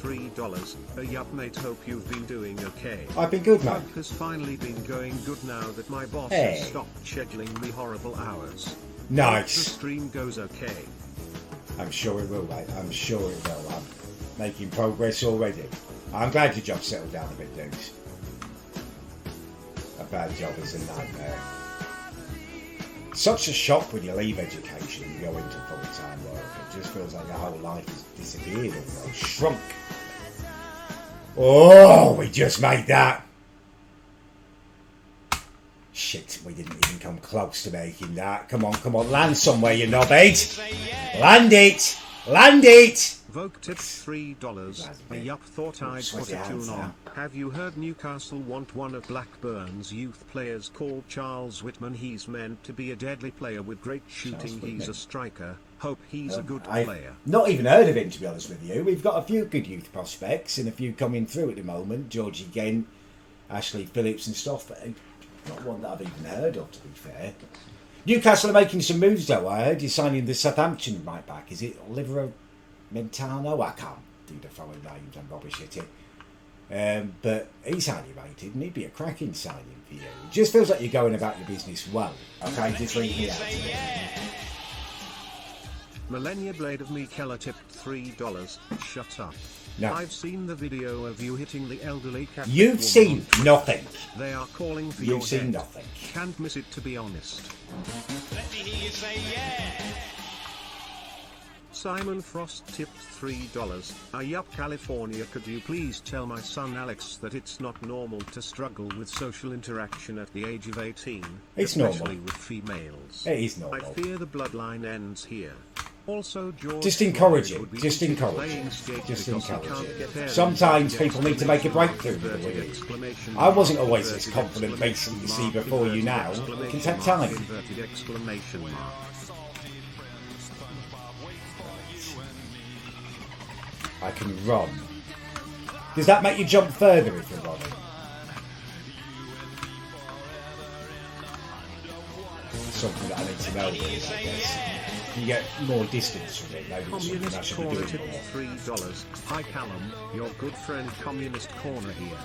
$3. Ayup mate, hope you've been doing okay. I've been good, mate. Work has finally been going good now that my boss Hey. has stopped scheduling me horrible hours. Nice. Hope the stream goes okay. I'm sure it will, mate. I'm sure it will. I'm making progress already. I'm glad your job's settled down a bit, dudes. A bad job is a nightmare. Such a shock when you leave education and you go into full-time work. It just feels like your whole life has disappeared or shrunk. Oh, we just made that. Shit, we didn't even come close to making that. Come on, land somewhere, you knobhead. Land it! Land it! Vogue tip $3. Ayup thought I'd put a tune on. Have you heard Newcastle want one of Blackburn's youth players called Charles Whitman? He's meant to be a deadly player with great shooting. He's a striker. Hope he's a good player. Not even heard of him, to be honest with you. We've got a few good youth prospects and a few coming through at the moment. Georgie Gent, Ashley Phillips and stuff, but not one that I've even heard of, to be fair. Newcastle are making some moves though. I heard you're signing the Southampton right back. Is it Oliver Mentano? I can't do the following names, I'm rubbish at it. But he's highly rated and he'd be a cracking signing for you. It just feels like you're going about your business well. Okay, just leave me out. Millennia Blade of Me Keller tipped $3. Shut up. No. I've seen the video of you hitting the elderly cat. You've seen nothing. They are calling for You've your seen head. nothing. Can't miss it, to be honest. Let me hear you say yeah. Simon Frost tipped $3. Ayup, California, could you please tell my son Alex that it's not normal to struggle with social interaction at the age of 18, It's especially normal. with females. It is I normal. fear the bloodline ends here. Also, George Just encourage it. would be Just encourage playing it. skate Just because he encourage can't it. get air Sometimes in people need to make a breakthrough with the inverted women. exclamation I wasn't mark, always as inverted confident beast that you see exclamation before you mark, now. It inverted can take exclamation mark, time. inverted exclamation mark. I can run. Does that make you jump further if you're running? Something that I need to know, really, I guess. You get more distance from it, maybe it's something I Communist should be Corner doing tip more. $3. Hi Callum, your good friend Communist Corner here.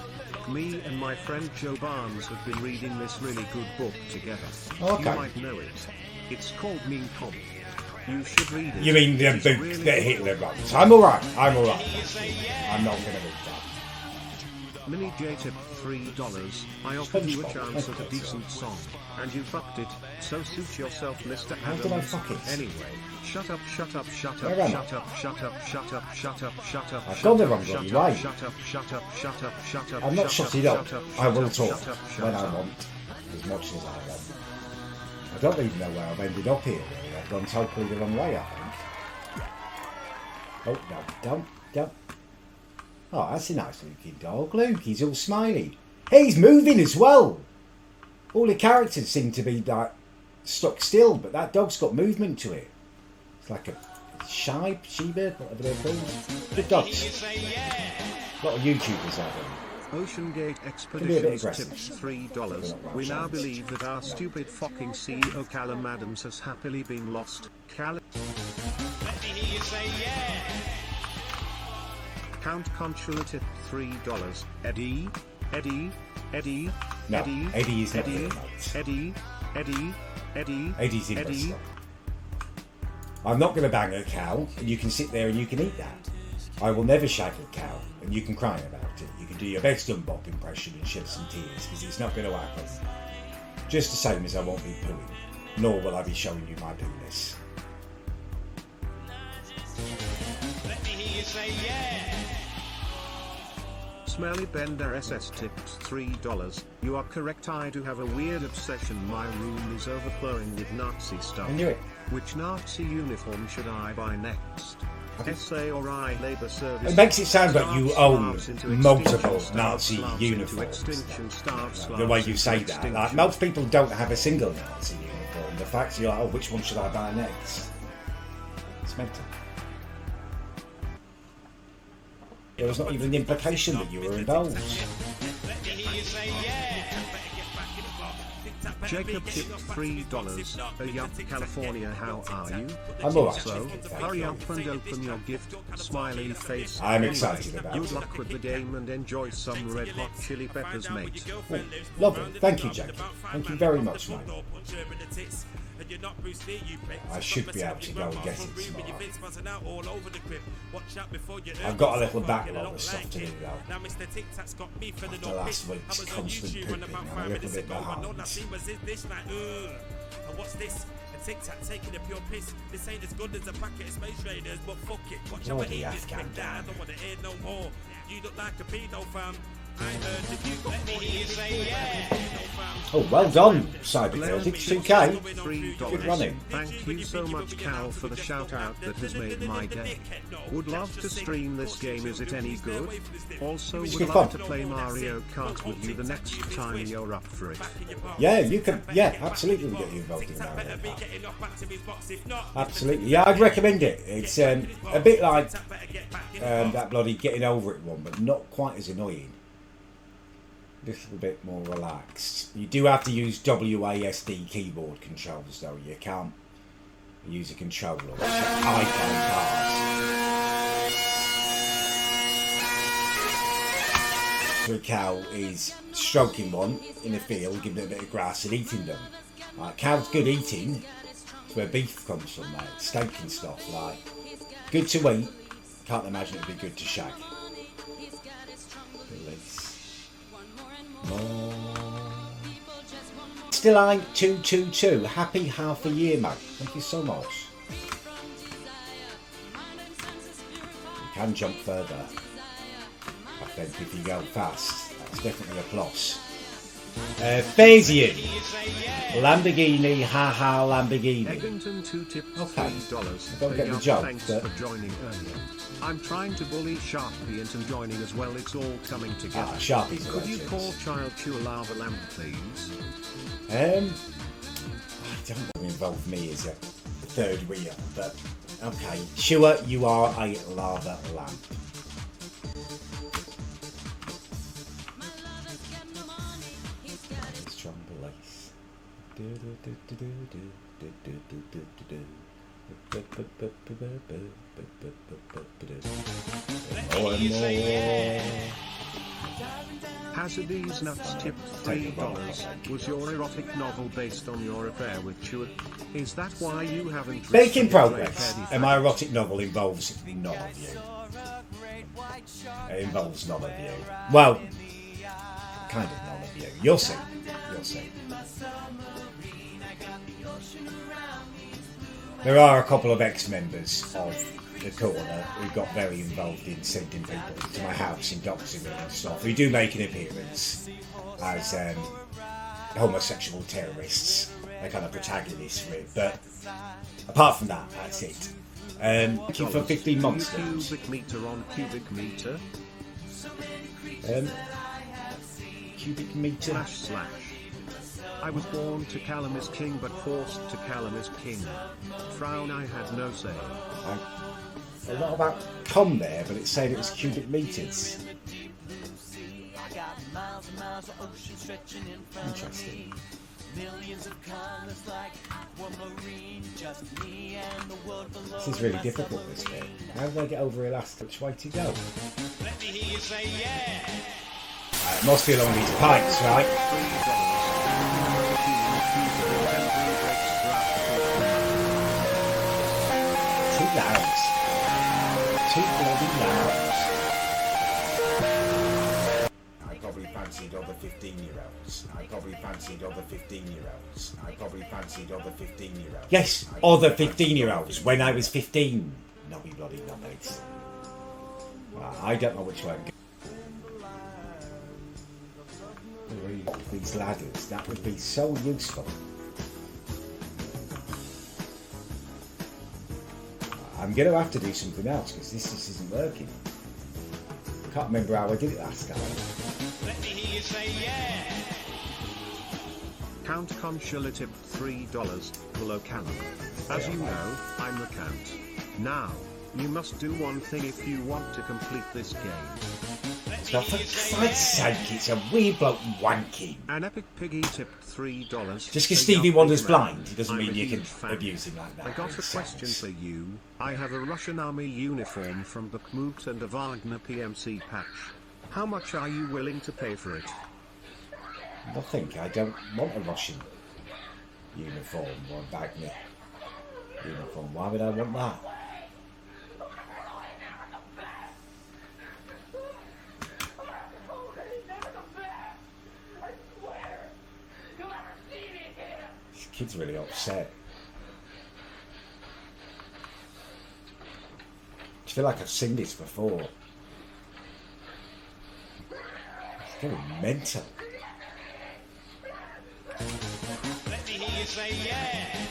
Me and my friend Joe Barnes have been reading this really good book together. Okay. You might know it. It's called Mean Comp. You should read it. You mean the It's book really that good. Hitler wrote? I'm alright, I'm alright. I'm not going to read that. Mini J tip $3. I offered you a chance at a decent song, and you fucked it, so suit yourself, Mr. How did I fuck it? Anyway, shut up, shut up, shut up, Where am I? shut up, shut up, shut up, shut up, shut up. I've gone the wrong bloody way. Shut up, shut up, shut up, shut up. I'm not shut it up. I will talk when I up. want, as much as I want. I don't even know where I've ended up here, really. I've gone totally the wrong way, I think. Oh, no, don't. Oh, that's a nice looking dog. Look, he's all smiley. Hey, he's moving as well. All the characters seem to be like stuck still, but that dog's got movement to it. It's like a she-bird, whatever they're called. Good dogs. A lot of YouTubers out there. Ocean Gate Can be a bit Expeditions aggressive. tips $3. We now believe that our stupid fucking CEO Callum Adams has happily been lost. Callum. Let me hear you say yeah. Count Consular tip $3. Eddie. No, Eddie. Eddie is not Eddie. here, mate. Eddie. Eddie's investor. I'm not going to bang a cow, and you can sit there and you can eat that. I will never shag a cow, and you can cry about it. You can do your best Dumbop impression and shed some tears, because it's not going to happen. Just the same as I won't be pooing, nor will I be showing you my penis. Let me hear you say yeah. Smelly Bender SS tips $3. You are correct, I do have a weird obsession. My room is overflowing with Nazi stuff. I knew it. Which Nazi uniform should I buy next? SA or I Labour Service? It makes it sound like you own Starves into multiple extinction, Nazi starves into uniforms. extinction, starves The way you into say that. extinction. Like, most people don't have a single Nazi uniform. The fact you're like, oh, which one should I buy next? It's mental. There was not even an implication that you were involved. Let me hear you say yeah. Jacob tipped $3. Ayup, California, how are you? I'm alright. So, hurry up and open your gift. Smiley face. I'm excited about Good it. luck with the game and enjoy some red hot chili peppers, mate. Oh, lovely. Thank you, Jacob. Thank you very much, mate. I should be able to go and get it tomorrow. I've got a little backlog of stuff to do though. After last week's constant pooping, I'm a little bit behind. What's this? A tic-tac taking a pure piss. This ain't as good as a packet of space raiders, but fuck it. Watch how I Bloody eat this Afghan quick. I gang. don't wanna hear no more. You look like a pedo, fam. I heard that you got Let me hear you say yeah. Oh, well done, Cybergirl. It's 2K. $3. Good running. Thank you so much, Cal, for the shout out that has made my day. Would love to stream this game. Is it any good? Also, It's would good love fun. to play Mario Kart with you the next time you're up for it. Yeah, you can. Yeah, absolutely, we'll get you involved in Mario Kart. Absolutely. Yeah, I'd recommend it. It's a bit like that bloody Getting Over It one, but not quite as annoying. A little bit more relaxed. You do have to use WASD keyboard controls though. You can't use a controller, which I find hard. So a cow is stroking one in a field, giving it a bit of grass and eating them. Like, cow's good eating. It's where beef comes from, mate. Steak and stuff. Like, good to eat. Can't imagine it'd be good to shag. Release. More. Still I 222. Happy half a year, mate. Thank you so much. You can jump further. I think if you go fast, that's definitely a plus. Phasian. Lamborghini, haha, Lamborghini. Eggington 2 tips Okay. $3. Don't get the Ayup, joke, thanks but- for joining earlier. I'm trying to bully Sharpie into joining as well. It's all coming together. Ah, Sharpie's a Could you legend. call Child to a lava lamp, please? I don't want to involve me as a third wheel, but okay. Sure, you are a lava lamp. Strong beliefs. More and more. Hazard's Nuts tipped $3. Was your erotic novel based on your affair with Chua? Is that why you haven't... Making received progress. Red And my erotic novel involves none of you. It involves none of you. Well, kind of none of you. You'll see. You'll see. There are a couple of ex-members of the corner who got very involved in sending people to my house and doxing me and stuff. Who do make an appearance as homosexual terrorists. They're kind of protagonists for it. But apart from that, that's it. Thank you for 15 months. Cubic meter on cubic meter. Cubic meter. / I was born to Callum is king but forced to Callum is king. Frown, I had no say. A lot about com there, but it said it was cubic meters. Interesting. This is really difficult, this bit. How do I get over here last? Which way to go? Let me hear you say yeah. It must be along these pipes, right? Too loud. Too bloody loud. I probably fancied other 15-year-olds. I probably fancied other 15-year-olds. I probably fancied other 15-year-olds. Yes, other 15-year-olds when I was 15. No, we bloody knobheads. I don't know which way I'm going. These ladders, that would be so useful. I'm going to have to do something else because this just isn't working. I can't remember how I did it last time. Let me hear you say yeah. Count Conchula tipped $3. Hello Callum. As you know, I'm the Count. Now, you must do one thing if you want to complete this game. God, for Christ's sake, it's a weird bloke wanking. An epic piggy tipped $3. Just because Stevie Wonder's blind, it doesn't mean you can abuse him like that. I got a question for you. I have a Russian army uniform from Bakhmut and a Wagner PMC patch. How much are you willing to pay for it? Nothing. I don't want a Russian uniform or a Wagner uniform. Why would I want that? This kid's really upset. I feel like I've seen this before. It's going mental. Let me hear you say yeah.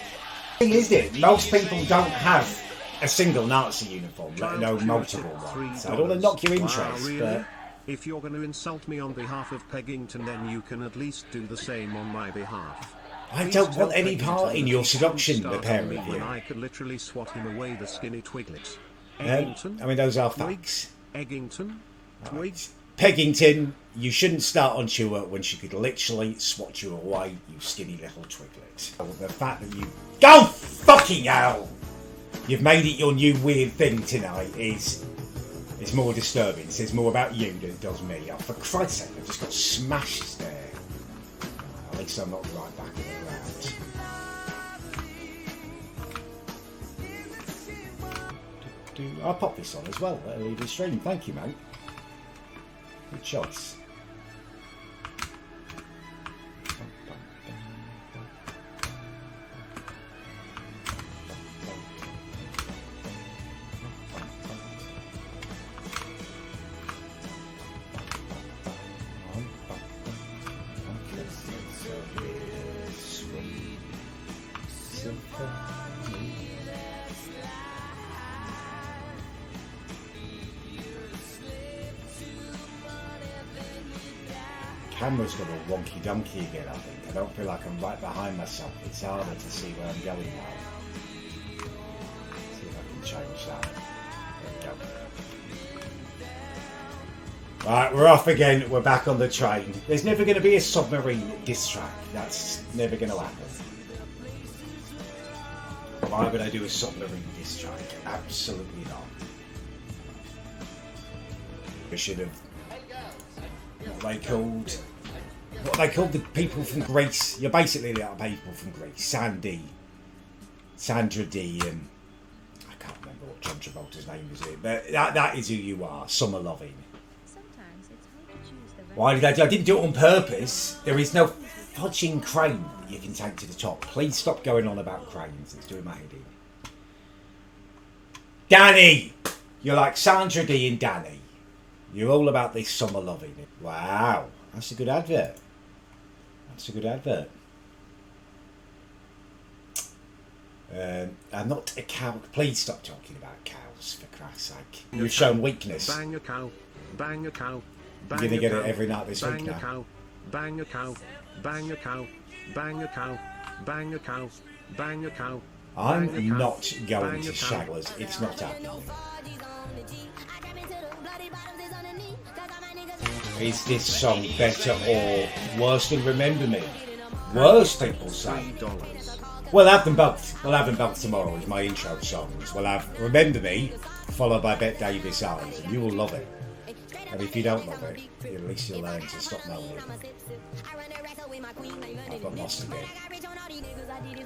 Thing is it? Most people don't have a single Nazi uniform, let alone multiple ones. So I don't want to knock your interest, wow, really? but If you're going to insult me on behalf of Peggington, then you can at least do the same on my behalf. I Please don't tell want any part in Peggington your that he seduction, shouldn't the start pair on of me when you. I could literally swat him away, the skinny twiglet. I Eggington? mean, those are Twig? facts. Eggington? Twig? Peggington, you shouldn't start on Chua when she could literally swat you away, you skinny little twiglet. The fact that you... Go fucking hell! You've made it your new weird thing tonight is more disturbing. It says more about you than it does me. Oh, for Christ's sake, I've just got smashed there. At least I'm not right back in the ground. I'll pop this on as well. That'll leave the stream. Thank you, mate. Good choice. Camera's got all wonky donkey again, I think. I don't feel like I'm right behind myself. It's harder to see where I'm going now. See if I can change that. There we go. Right, we're off again. We're back on the train. There's never going to be a submarine diss track. That's never going to happen. Why would I do a submarine diss track? Absolutely not. We should have... what they called the people from Greece. You're basically the people from Greece. Sandra D, and I can't remember what John Travolta's name was, but that is who you are. Summer loving. Sometimes it's hard to choose the right. Why did I do? I didn't do it on purpose. There is no fudging crane that you can take to the top. Please stop going on about cranes. It's doing my head in. Danny, you're like Sandra D and Danny. You're all about this summer loving. Wow, that's a good advert. That's a good advert. I'm not a cow. Please stop talking about cows, for Christ's sake. You've shown weakness. Bang a cow. Bang a cow. You're going to get it every night this week Bang a now. cow. Bang a cow. Bang a cow. Bang a cow. Bang a cow. Bang a cow. I'm not going to showers. It's not happening. Is this song better or worse than Remember Me? Worse, people say. We'll have them both. We'll have them both tomorrow as my intro songs. We'll have Remember Me, followed by Bette Davis Eyes, and you will love it. And if you don't love it, at least you'll learn to stop knowing it. I've got lost again.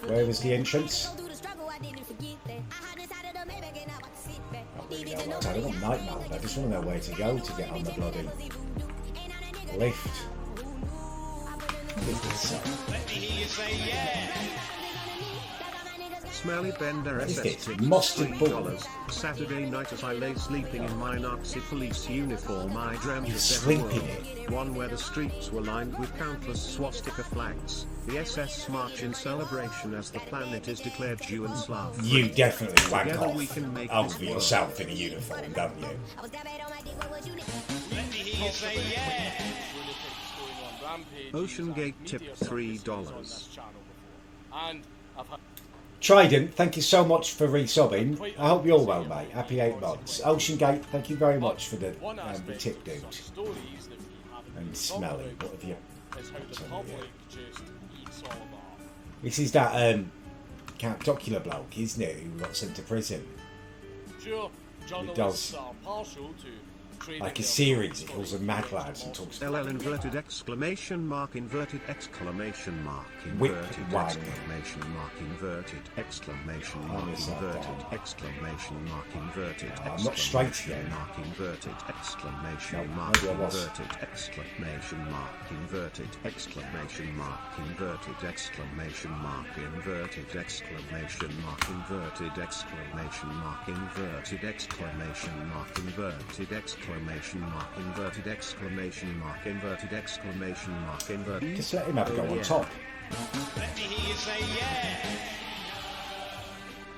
Where was the entrance? I don't want night mode. I just want to know where to go to get on the bloody lift. Let me hear you say yeah. Smelly Bender What is SS this? Mustard ball. $3. Saturday night as I lay sleeping in my Nazi police uniform, I dreamt You of sleep seven in worlds. it? One where the streets were lined with countless swastika flags. The SS march in celebration as the planet is declared Jew and Slav. You definitely wank Together we can off make over this work. yourself in a uniform, don't you? Let me hear you say yeah. Ocean Gate tipped $3. Trident, thank you so much for resubbing. I hope you're well, mate. Happy 8 months. Ocean Gate, thank you very much for the tip, dude. And Smelly, what have you? This is that Count Docula bloke, isn't it, who got sent to prison? He does like a series, he calls them Mad Lads and talks LL inverted exclamation mark inverted exclamation mark inverted Whip exclamation mark inverted exclamation mark inverted exclamation mark inverted I'm not straight here. mark inverted exclamation mark inverted exclamation mark inverted exclamation mark inverted exclamation mark inverted exclamation mark inverted exclamation mark inverted exclamation mark inverted exclamation mark inverted exclamation mark inverted exclamation mark inverted. Just let him have a go on top. Let me hear you say yeah.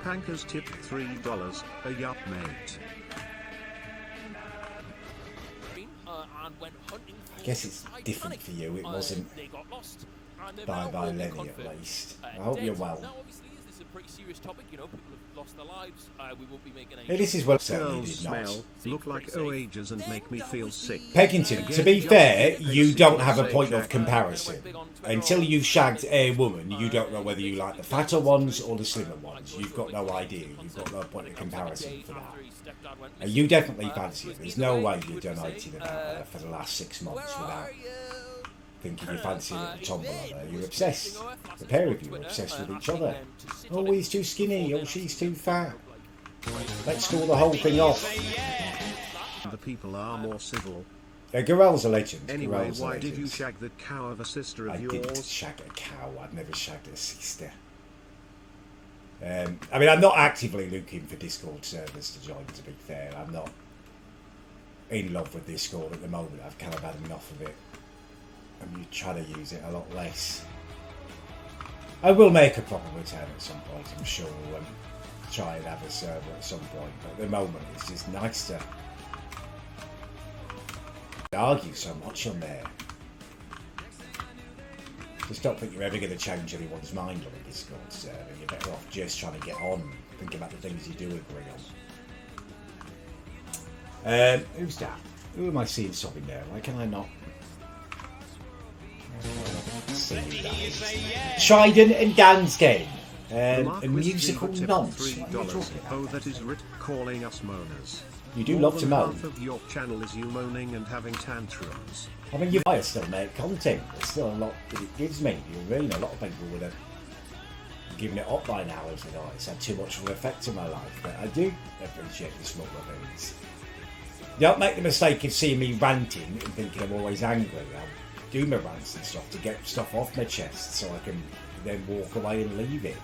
Pankers tip $3. A yup mate. I guess it's different for you. It wasn't by Lenny at least. I hope you're well. Pretty serious topic, you know, people have lost their lives. We won't be making any... Hey, this is what certainly Girls did not. smell, look like O-ages and make me feel sick. Peggington, to be fair, you don't have a point of comparison. Until you've shagged a woman, you don't know whether you like the fatter ones or the slimmer ones. You've got no idea. You've got no point of comparison for that. And you definitely fancy it. There's no way you've done 18 about her for the last 6 months without thinking you fancy a little tombola there. You're obsessed. The pair of you are obsessed with each other. Oh, he's too skinny. Oh, she's too fat. Let's call the whole thing off. The people are more civil. Gorell's a legend. Anyway, Gorell's a why legend. did you shag the cow of a sister of I yours? didn't shag a cow. I've never shagged a sister. I mean, I'm not actively looking for Discord servers to join, to be fair. I'm not in love with Discord at the moment. I've kind of had enough of it. And you try to use it a lot less. I will make a proper return at some point, I'm sure. And try and have a server at some point. But at the moment, it's just nice to argue so much on there. Just don't think you're ever going to change anyone's mind on a Discord server. You're better off just trying to get on, thinking about the things you do agree on. Who's that? Who am I seeing sobbing there? Why can I not see who that is? Trident and Gansgame. A musical nonce. What are you talking about? Oh, that is Rit calling us moaners. You do love to moan. Half of your channel is you moaning and having tantrums. I mean, I still make content. There's still a lot that it gives me. You mean a lot of people would have given it up by now if they thought it's had too much of an effect on my life. But I do appreciate the smaller things. Don't make the mistake of seeing me ranting and thinking I'm always angry. I'll do my rants and stuff to get stuff off my chest so I can then walk away and leave it.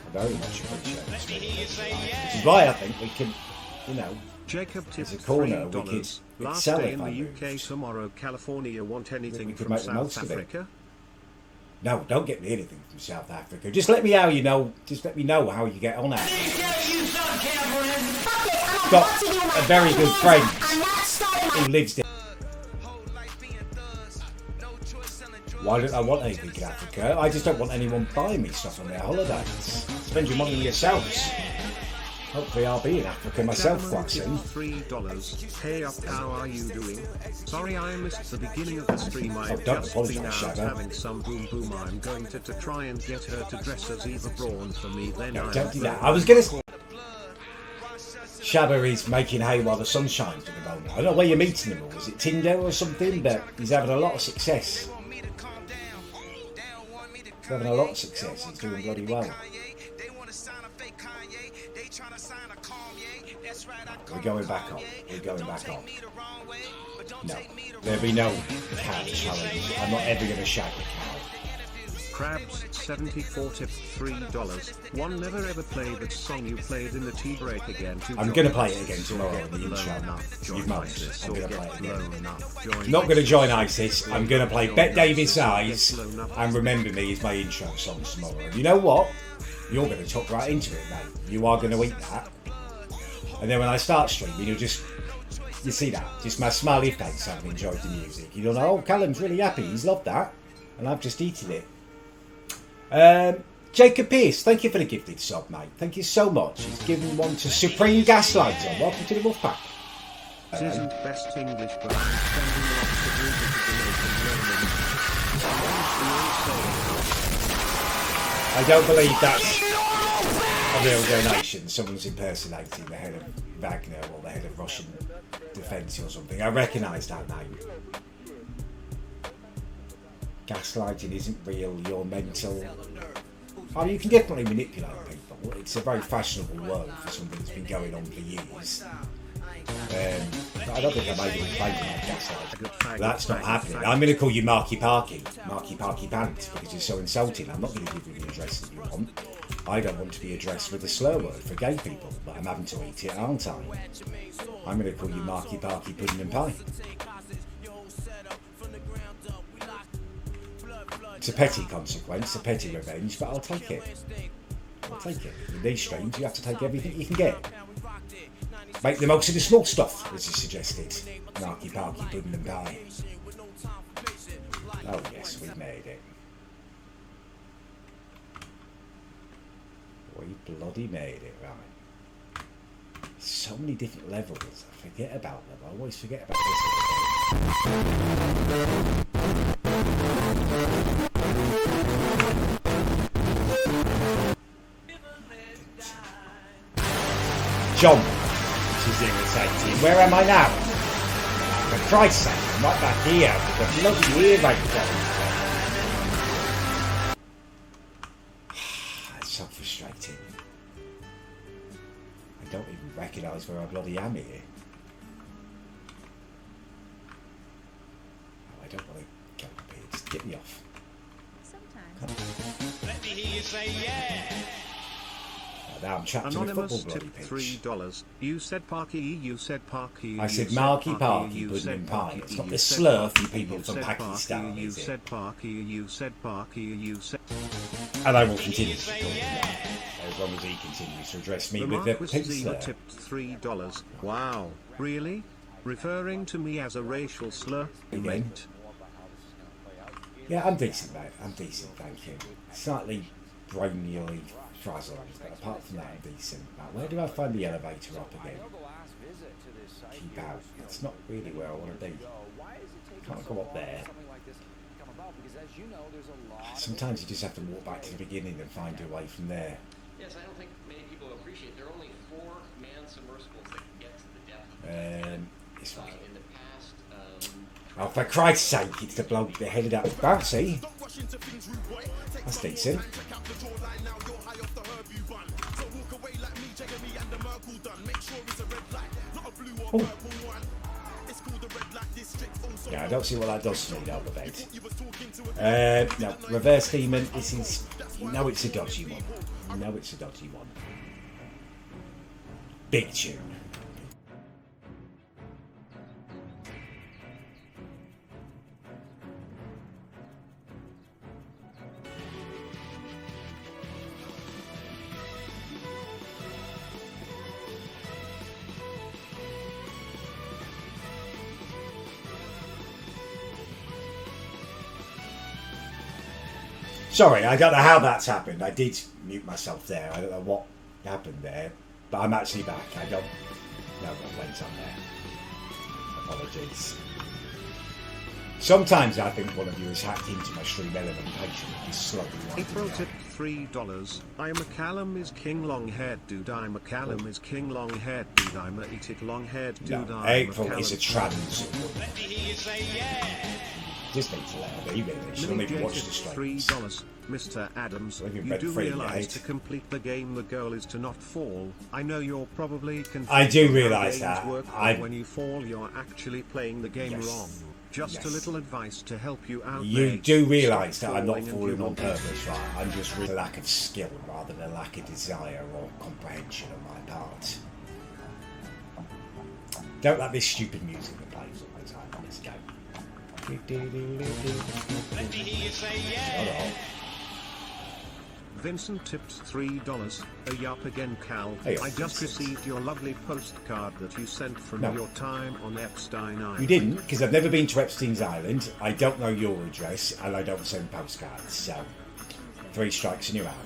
I very much appreciate this. Which is why I think we can, you know, Jacob tipped as a corner, we $3. could Last sell day it in if I the UK, moved. tomorrow California. Want anything We could from make the most South of it. Africa? No, don't get me anything from South Africa. Just let me how you know. Just let me know how you get on out. Got a very good friend who lives there. Why don't I want anything in Africa? I just don't want anyone buying me stuff on their holidays. Spend your money yourselves. Hopefully I'll be in Africa myself quite soon. $3. Hey up, how are you doing? Sorry I missed the beginning of the stream. I've don't just been apologise, out Shabba. having some boom boom. I'm going to try and get her to dress as Eva Braun for me. Then No, I'll don't do that. throw I was her going to... Shabba is making hay while the sun shines at the moment. I don't know where you're meeting him, or is it Tinder or something, but he's having a lot of success. He's having a lot of success. He's doing bloody well. We're going back up. We're going back up. No. There'll be no cow challenge. I'm not ever going to shag a cow. Crabs 74 tip $3. One never ever played that song you played in the tea break again. I'm going to play it again tomorrow in the intro. You've moaned. ISIS, I'm or going to play get it again. blown up. Not going to join ISIS. I'm going to play Bet Davis Eyes and Remember Me is my intro song tomorrow. And you know what? You're going to tuck right into it, mate. You are going to eat that. And then when I start streaming, you'll just... You see that? Just my smiley face having enjoyed the music. You'll know, oh, Callum's really happy. He's loved that. And I've just eaten it. Jacob Pierce, thank you for the gifted sub, mate. Thank you so much. He's given one to Supreme Gaslighter. Welcome to the Wolfpack. It isn't best English, but I'm spending lots of music at the moment. I don't believe that's a real donation. Someone's impersonating the head of Wagner or the head of Russian defence or something. I recognise that name. Gaslighting isn't real, you're mental. Oh, you can definitely manipulate people. It's a very fashionable word for something that's been going on for years. But I don't think I'm able to claim that gaslighting. That's not happening. I'm going to call you Marky Parky Pants, because you're so insulting. I'm not going to give you the address that you want. I don't want to be addressed with a slur word for gay people, but I'm having to eat it, aren't I? I'm going to call you Marky Parky Pudding and Pie. It's a petty consequence, a petty revenge, but I'll take it. I'll take it. In these streams, you have to take everything you can get. Make the most of the small stuff, as you suggested. Marky Parky Pudding and Pie. Oh yes, we made it. We bloody made it, right. So many different levels, I forget about them. I always forget about this. John, which is irritating. Where am I now? For Christ's sake, I'm right back here with the bloody earring going. That's so frustrating. I don't even recognise where I bloody am here. Oh, I don't want to go up here. Just get me off. Sometimes. Let me hear you say yeah. Now I'm trapped Anonymous in a football tip bloody pitch. $3. You said Parky, you said Parky. I said Marky Parky, Pudding and Pie. It's not the slur for people from Pakistan, You is it? said Parky, you said Parky, you said... And I will continue to call him that, as long as he continues to address me The with the Marquis pig Zima slur. tipped $3. Wow, really? Referring to me as a racial slur? You Again? meant? Yeah, I'm decent, mate. I'm decent, thank you. Slightly brainily frazzled, but apart from that, I'm decent. Now, where do I find the elevator up again? Keep out. It's not really where I want to be. Can't go up there. Sometimes you just have to walk back to the beginning and find your way from there. Yes, I don't think many people appreciate there are only 4-man submersibles that can get to the depth. This way. In the past, Oh, for Christ's sake, it's the bloke that headed up bouncy. That's decent. Oh. Yeah, I don't see what that does to me, though, the bait. No, reverse demon, this is... You know it's a dodgy one. You know it's a dodgy one. Big tune. Sorry, I don't know how that's happened. I did mute myself there. I don't know what happened there. But I'm actually back. I don't know what went on there. Apologies. Sometimes I think one of you has hacked into my stream element page and is slowly April tipped $3. I'm a Callum is king long haired dude. I'm a Callum is king long haired dude. I'm a eat it long haired dude. No, I'm April is a trans. Let me hear you say yeah. Just need to let her be, really. She don't even watch the streams. $3. Mr. Adams, Well, you've you read do free, realise mate. to complete the game the goal is to not fall. I know you're probably confused. I do on how realise games that. work, but I- when you fall, you're actually playing the game Yes. wrong. Just Yes. a little advice to help you out. You mate. do realise Stop that I'm not falling and falling give on up. purpose, right? I'm just with a lack of skill rather than a lack of desire or comprehension on my part. Don't like this stupid music that plays all the time on this game. Let me hear you say yeah. Shut up. Vincent tipped $3. Ayup again, Cal. Hey, I just Vincent. received your lovely postcard that you sent from No. your time on Epstein Island. You didn't, because I've never been to Epstein's Island. I don't know your address, and I don't send postcards. So, 3 strikes and you're out.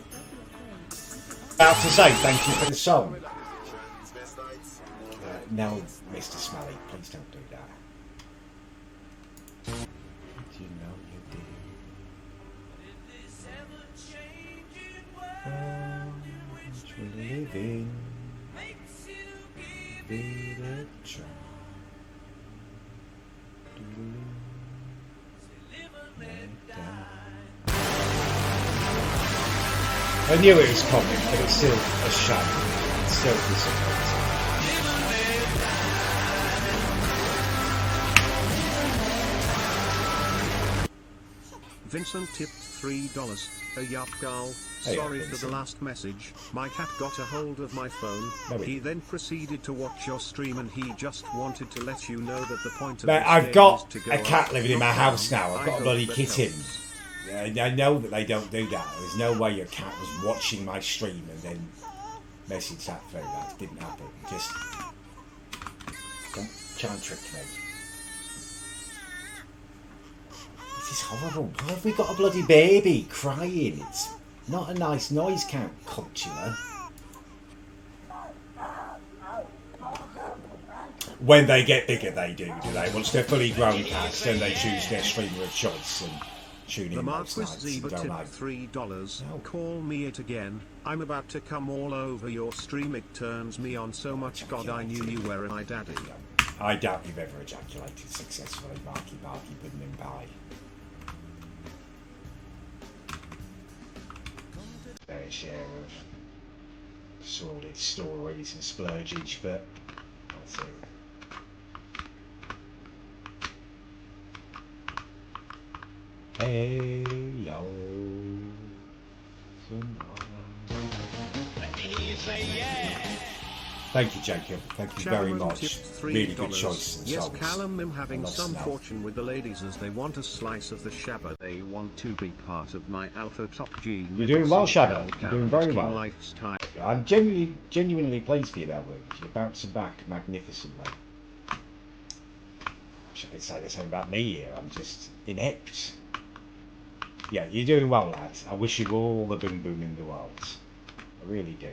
About to say thank you for the song. No, Mr. Smelly, please don't do that. Did you know you did? Which we live in. Be the try. I knew it was coming, but it's still a shame. It's still disappointing. Vincent tipped $3. Ayup gal, Hey, sorry for Vincent. the last message. My cat got a hold of my phone. No, He then proceeded to watch your stream and he just wanted to let you know that the point of Mate, this I've game got is to go a cat up, living in not my down. house now. I've I got a hope bloody that kitten. helps. I know that they don't do that. There's no way your cat was watching my stream and then message that through. That didn't happen. Just don't try and trick me. This is horrible. Why have we got a bloody baby crying? It's not a nice noise count, culture. When they get bigger, they do they? Once they're fully grown cats, then they choose their streamer of choice and tune The in most Marquis nights. Zebra Don't tipped I? $3. No. Call me it again. I'm about to come all over your stream. It turns me on so much. God, I knew you were my daddy. I doubt you've ever ejaculated successfully, Marky Pudding and Pie. Fair share of sordid stories and splurgeage, but that's it. Hello. Thank you, Jacob. Thank you very Callum much. tipped Really good $3. choice. Yes, songs. Callum, I'm I having love some Snow. fortune with the ladies as they want a slice of the shabba. They want to be part of my alpha top gene. You're doing well, Callum, Shabba. You're doing very King well. Lifestyle. I'm genuinely pleased for you that week. You're bouncing back magnificently. Wish I could say the same about me here. I'm just inept. Yeah, you're doing well, lads. I wish you all the boom boom in the world. I really do.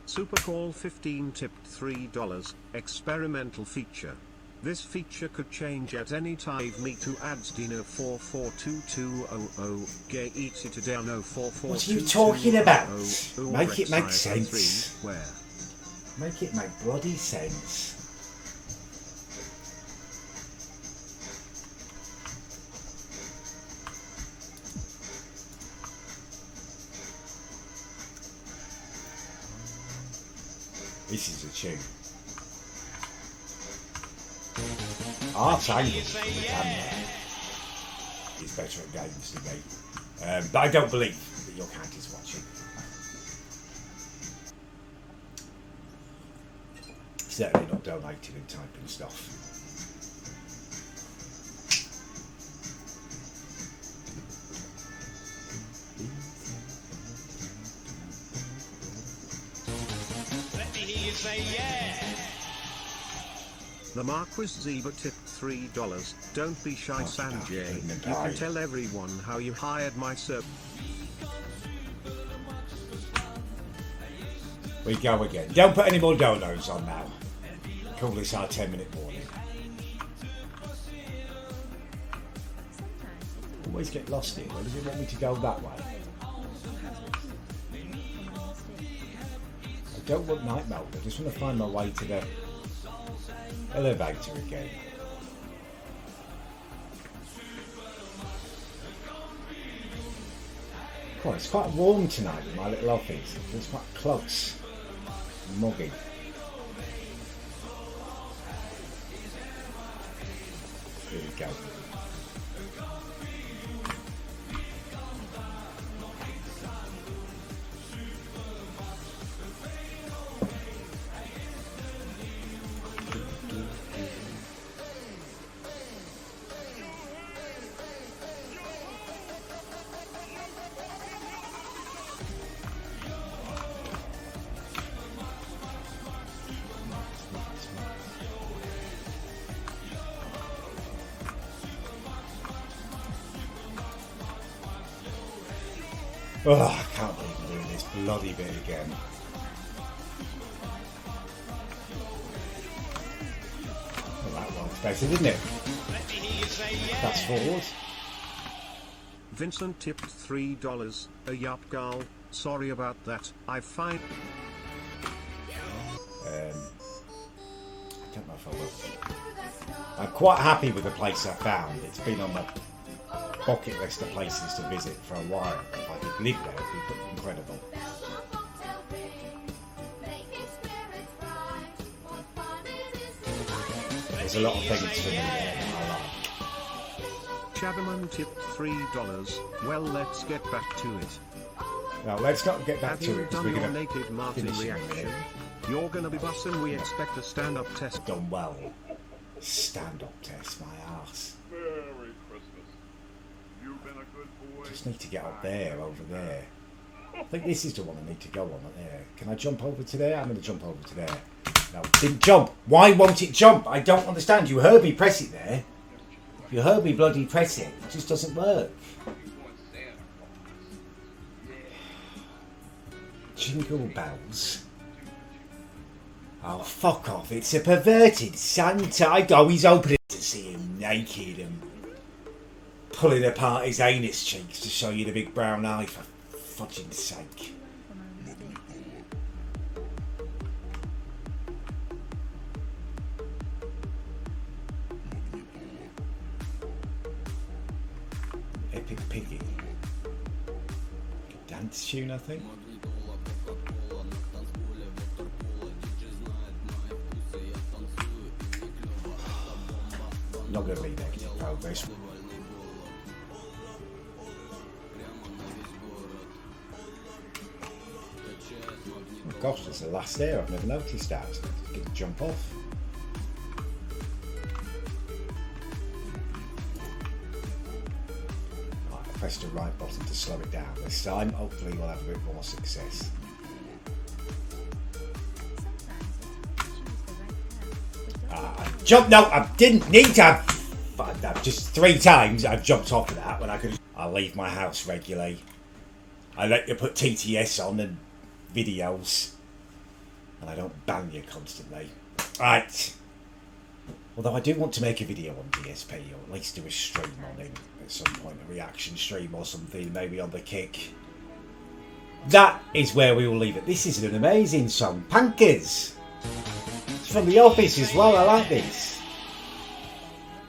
Supercall 15 tipped $3. Experimental feature. This feature could change at any time. Me to ads Dino 442200 gay eats it down 044. What are you talking about? Make it make sense. Where? Make it make bloody sense. This is a tune. Art's angle from the camera is better at games than me. But I don't believe that your cat is watching. Certainly not donating and typing stuff. The Marquis Zebra tipped $3. Don't be shy, Sanjay. You can tell everyone how you hired my service. We go again. Don't put any more donos on now. Call this our 10-minute warning. Always get lost here. Where does it want me to go that way? I don't want night mode. I just want to find my way to the elevator again. Oh, it's quite warm tonight in my little office. It's quite close and muggy. Here we go. Oh, I can't believe I'm doing this bloody bit again. Well, that one's better, didn't it? That's forward. Vincent tipped $3. Ayup gal, sorry about that. I find. I don't know if I will. I'm quite happy with the place I found. It's been on the bucket list of places to visit for a while. If I could live there, it'd be incredible. There's a lot of things for me there that I like. Chaberman tipped $3. Well, let's get back to it. Now let's not get back Have to you it because done we're your going naked to Martin finish it reaction? here. You're gonna be bussin'. We expect a stand-up test. Done well. Stand-up test, my arse. Merry Christmas. You've been a good boy. Just need to get up there, over there. I think this is the one I need to go on there. Can I jump over to there? I'm going to jump over to there. No, didn't jump. Why won't it jump? I don't understand. You heard me press it there. You heard me bloody press it. It just doesn't work. Jingle bells. Oh, fuck off. It's a perverted Santa. Oh, he's opening to see him naked and pulling apart his anus cheeks to show you the big brown eye, for fudging sake. Epic Piggy. Dance tune, I think. Not going to be negative progress. Oh gosh, there's the last there. I've never noticed that. Get the jump off. Right, I pressed the right button to slow it down this time. Hopefully we'll have a bit more success. Jump! No, I didn't need to. Just 3 times I've jumped off of that when I could. I leave my house regularly. I let you put TTS on and videos, and I don't ban you constantly. Right. Although I do want to make a video on DSP, or at least do a stream on him at some point, a reaction stream or something, maybe on the Kick. That is where we will leave it. This is an amazing song, Pankers. It's from The Office as well. I like this.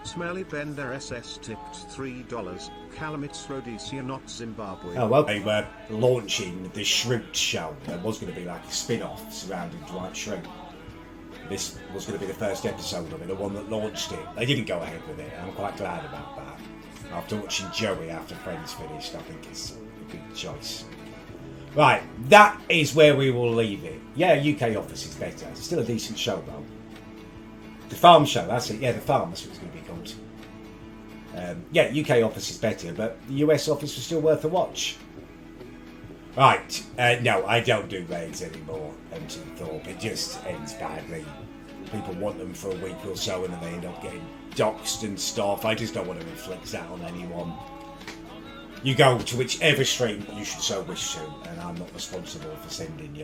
Smelly Bender SS tipped $3. Callum, it's Rhodesia, not Zimbabwe. Oh, well, they were launching the Shroot show. There was going to be like a spin-off surrounding Dwight Schrute. This was going to be the first episode of it, the one that launched it. They didn't go ahead with it, and I'm quite glad about that. After watching Joey after Friends finished, I think it's a good choice. Right, that is where we will leave it. Yeah, UK Office is better. It's still a decent show, though. The Farm Show, that's it. Yeah, The Farm, that's what it's going to be called. Yeah, UK Office is better, but the US Office was still worth a watch. Right, no, I don't do raids anymore, Empty Thorpe. It just ends badly. People want them for a week or so and then they end up getting doxed and stuff. I just don't want to inflict that on anyone. You go to whichever stream you should so wish to, and I'm not responsible for sending you.